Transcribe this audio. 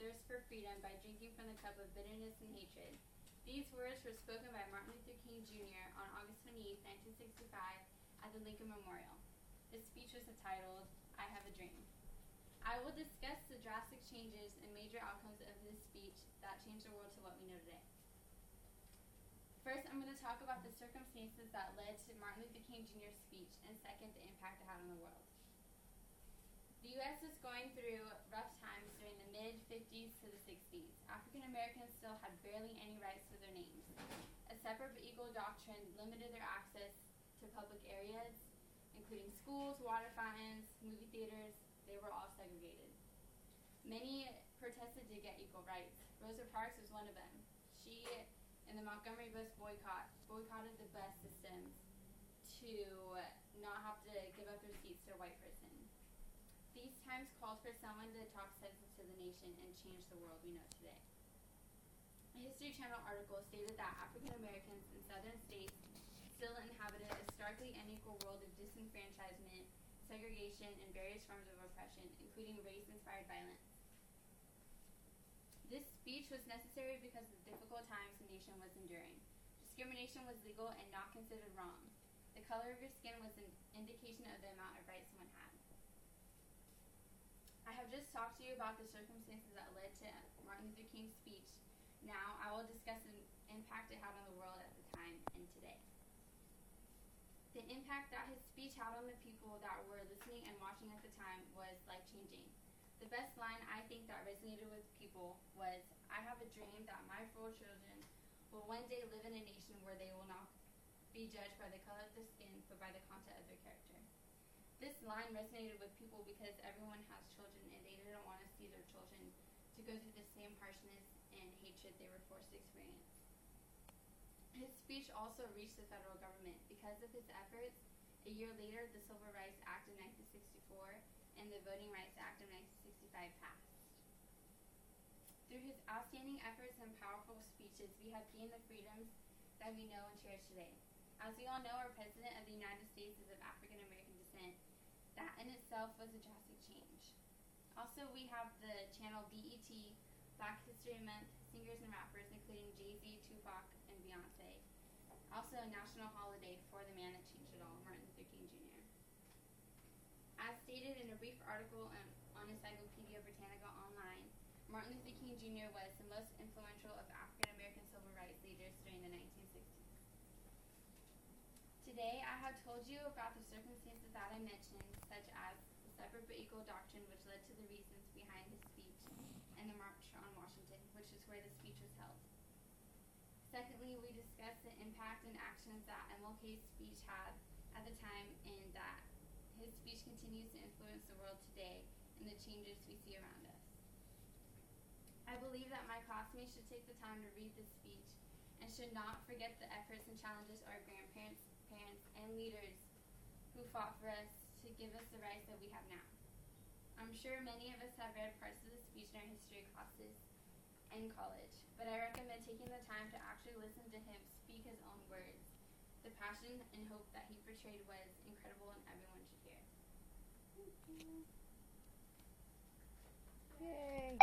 thirst for freedom by drinking from the cup of bitterness and hatred. These words were spoken by Martin Luther King Jr. on August 28, 1965, at the Lincoln Memorial. His speech was entitled, "I Have a Dream." I will discuss the drastic changes and major outcomes of this speech that changed the world to what we know today. First, I'm going to talk about the circumstances that led to Martin Luther King Jr.'s speech, and second, the impact it had on the world. The U.S. was going through rough times during the mid-50s to the 60s. African Americans still had barely any rights to their names. A separate but equal doctrine limited their access to public areas, including schools, water fountains, movie theaters. They were all segregated. Many protested to get equal rights. Rosa Parks was one of them. She, in the Montgomery bus boycott, boycotted the bus systems to not have to give up their seats to a white person. These times called for someone to talk sense into the nation and change the world we know today. A History Channel article stated that African Americans in southern states still inhabited a starkly unequal world of disenfranchisement, segregation, and various forms of oppression, including race-inspired violence. This speech was necessary because of the difficult times the nation was enduring. Discrimination was legal and not considered wrong. The color of your skin was an indication of the amount of rights someone had. I have just talked to you about the circumstances that led to Martin Luther King's speech. Now I will discuss the impact it had on the world at the time and today. The impact that his speech had on the people that were listening and watching at the time was life-changing. The best line I think that resonated with people was, "I have a dream that my 4 children will one day live in a nation where they will not be judged by the color of their skin, but by the content of their character." This line resonated with people because everyone has children and they didn't want to see their children to go through the same harshness and hatred they were forced to experience. His speech also reached the federal government. Because of his efforts, a year later, the Civil Rights Act of 1964 and the Voting Rights Act of 1965 passed. Through his outstanding efforts and powerful speeches, we have gained the freedoms that we know and cherish today. As we all know, our President of the United States is of African American descent. That in itself was a drastic change. Also, we have the channel BET, Black History Month, singers and rappers including Jay-Z, Tupac, and Beyonce. Also a national holiday for the man that changed it all, Martin Luther King Jr. As stated in a brief article on Encyclopedia Britannica Online, Martin Luther King Jr. was the most influential of African American civil rights leaders during the 1960s. Today, I have told you about the circumstances that I mentioned, such as the separate but equal doctrine, which led to the reasons behind his speech, and the March on Washington, which is where the speech was held. Secondly, we discussed the impact and actions that MLK's speech had at the time, and that his speech continues to influence the world today and the changes we see around us. I believe that my classmates should take the time to read this speech and should not forget the efforts and challenges our grandparents, parents, and leaders who fought for us to give us the rights that we have now. I'm sure many of us have read parts of the speech in our history classes in college, but I recommend taking the time to actually listen to him speak his own words. The passion and hope that he portrayed was incredible and everyone should hear. Yay!